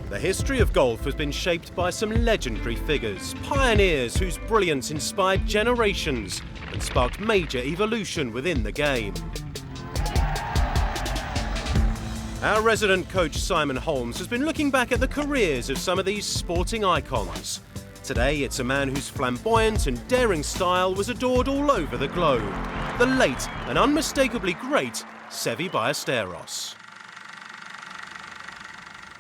The history of golf has been shaped by some legendary figures, pioneers whose brilliance inspired generations and sparked major evolution within the game. Our resident coach Simon Holmes has been looking back at the careers of some of these sporting icons. Today it's a man whose flamboyant and daring style was adored all over the globe. The late and unmistakably great Seve Ballesteros.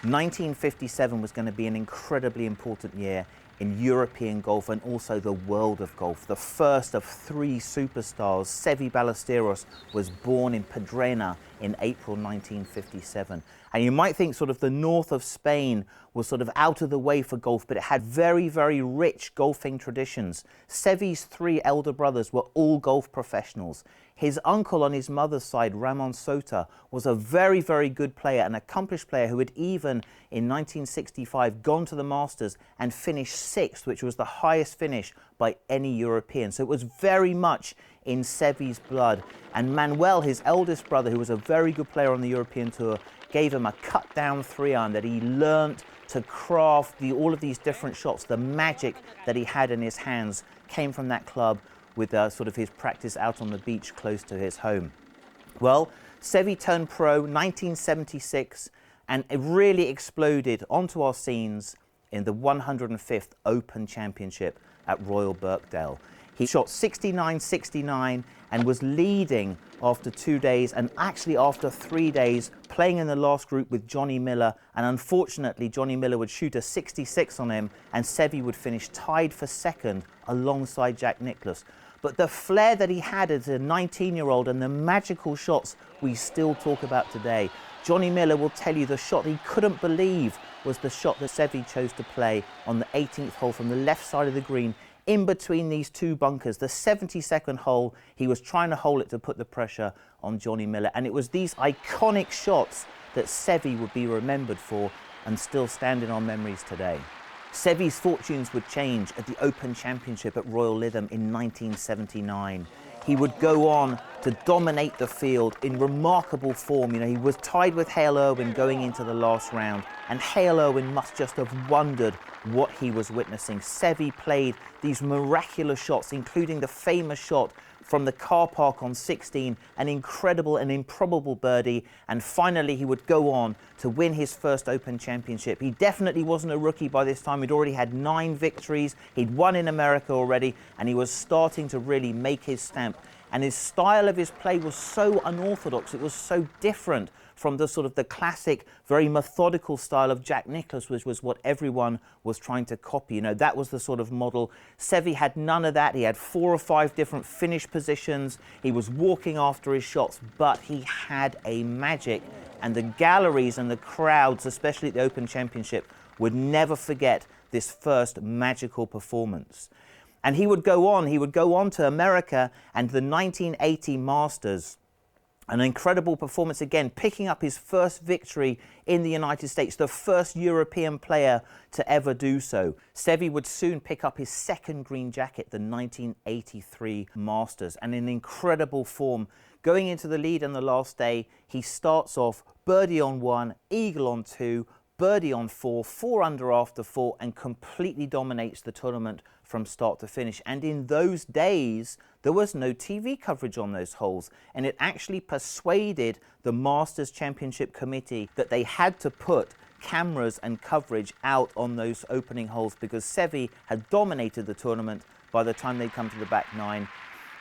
1957 was going to be an incredibly important year in European golf and also the world of golf. The first of three superstars, Seve Ballesteros, was born in Pedrena in April 1957. And you might think sort of the north of Spain was sort of out of the way for golf, but it had very, very rich golfing traditions. Seve's three elder brothers were all golf professionals. His uncle on his mother's side, Ramon Sota, was a very, very good player, an accomplished player who had even in 1965 gone to the Masters and finished sixth, which was the highest finish by any European. So it was very much in Seve's blood. And Manuel, his eldest brother, who was a very good player on the European Tour, gave him a cut-down 3-iron that he learnt to craft all of these different shots. The magic that he had in his hands came from that club with sort of his practice out on the beach close to his home. Well, Seve turned pro 1976 and it really exploded onto our scenes in the 105th Open Championship at Royal Birkdale. He shot 69-69 and was leading after 2 days and actually after 3 days playing in the last group with Johnny Miller, and unfortunately Johnny Miller would shoot a 66 on him and Seve would finish tied for second alongside Jack Nicklaus. But the flair that he had as a 19-year-old and the magical shots we still talk about today. Johnny Miller will tell you the shot he couldn't believe was the shot that Seve chose to play on the 18th hole from the left side of the green, in between these two bunkers. The 72nd hole, he was trying to hole it to put the pressure on Johnny Miller. And it was these iconic shots that Seve would be remembered for and still stand in our memories today. Seve's fortunes would change at the Open Championship at Royal Lytham in 1979. He would go on to dominate the field in remarkable form. You know, he was tied with Hale Irwin going into the last round, and Hale Irwin must just have wondered what he was witnessing. Seve played these miraculous shots, including the famous shot from the car park on 16, an incredible and improbable birdie, and finally he would go on to win his first Open Championship. He definitely wasn't a rookie by this time. He'd already had 9 victories, he'd won in America already, and he was starting to really make his stamp. And his style of his play was so unorthodox, it was so different from the sort of the classic, very methodical style of Jack Nicklaus, which was what everyone was trying to copy. You know, that was the sort of model. Seve had none of that. He had 4 or 5 different finish positions. He was walking after his shots, but he had a magic. And the galleries and the crowds, especially at the Open Championship, would never forget this first magical performance. And he would go on to America and the 1980 Masters. An incredible performance again, picking up his first victory in the United States, the first European player to ever do so. Seve would soon pick up his second green jacket, the 1983 Masters, and in incredible form. Going into the lead on the last day, he starts off birdie on 1, eagle on 2, birdie on 4, 4 under after 4, and completely dominates the tournament from start to finish. And in those days, there was no TV coverage on those holes, and it actually persuaded the Masters Championship Committee that they had to put cameras and coverage out on those opening holes because Seve had dominated the tournament by the time they'd come to the back 9.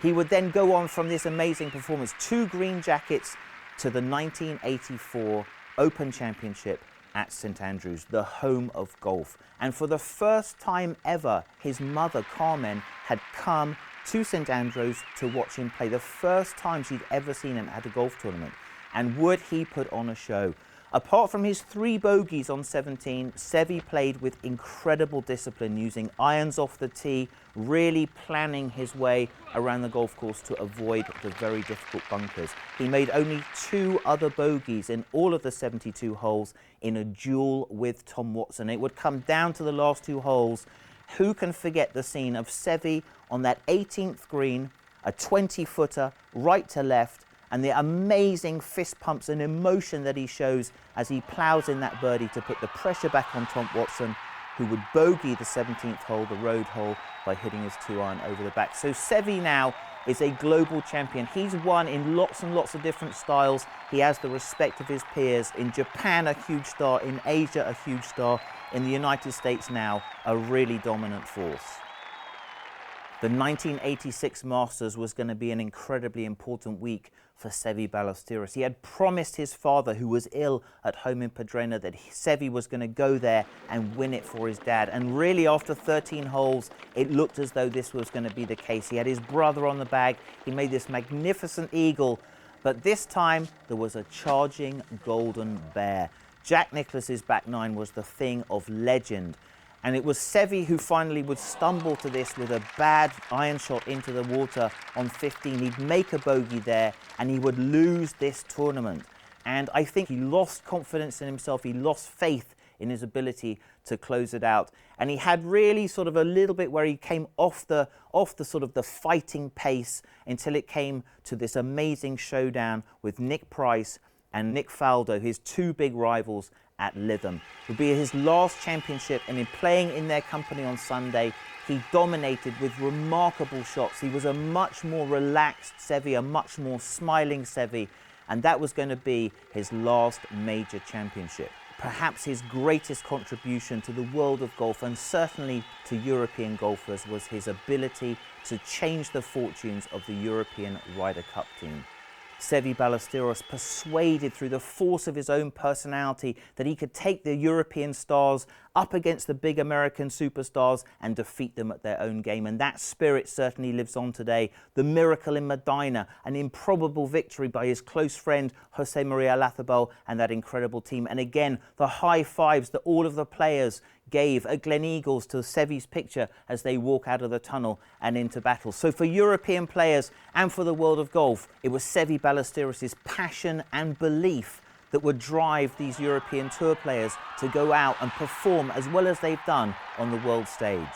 He would then go on from this amazing performance, 2 green jackets, to the 1984 Open Championship at St Andrews, the home of golf. And for the first time ever, his mother, Carmen, had come to St Andrews to watch him play. The first time she'd ever seen him at a golf tournament. And would he put on a show? Apart from his 3 bogeys on 17, Seve played with incredible discipline, using irons off the tee, really planning his way around the golf course to avoid the very difficult bunkers. He made only 2 other bogeys in all of the 72 holes in a duel with Tom Watson. It would come down to the last 2 holes. Who can forget the scene of Seve on that 18th green, a 20-footer, right to left, and the amazing fist pumps and emotion that he shows as he ploughs in that birdie to put the pressure back on Tom Watson, who would bogey the 17th hole, the road hole, by hitting his 2-iron over the back. So Seve now is a global champion. He's won in lots and lots of different styles. He has the respect of his peers. In Japan, a huge star. In Asia, a huge star. In the United States now, a really dominant force. The 1986 Masters was going to be an incredibly important week for Seve Ballesteros. He had promised his father, who was ill at home in Pedrena, that Seve was going to go there and win it for his dad. And really, after 13 holes, it looked as though this was going to be the case. He had his brother on the bag. He made this magnificent eagle. But this time, there was a charging golden bear. Jack Nicklaus's back nine was the thing of legend. And it was Seve who finally would stumble to this with a bad iron shot into the water on 15. He'd make a bogey there and he would lose this tournament. And I think he lost confidence in himself. He lost faith in his ability to close it out. And he had really sort of a little bit where he came off the sort of the fighting pace until it came to this amazing showdown with Nick Price and Nick Faldo, his two big rivals at Lytham. It would be his last championship, and in playing in their company on Sunday, he dominated with remarkable shots. He was a much more relaxed Seve, a much more smiling Seve, and that was going to be his last major championship. Perhaps his greatest contribution to the world of golf, and certainly to European golfers, was his ability to change the fortunes of the European Ryder Cup team. Seve Ballesteros persuaded through the force of his own personality that he could take the European stars up against the big American superstars and defeat them at their own game. And that spirit certainly lives on today. The miracle in Medina, an improbable victory by his close friend Jose Maria Lazabal and that incredible team. And again, the high fives that all of the players gave at Glen Eagles to Seve's picture as they walk out of the tunnel and into battle. So for European players and for the world of golf, it was Seve Ballesteros' passion and belief that would drive these European Tour players to go out and perform as well as they've done on the world stage.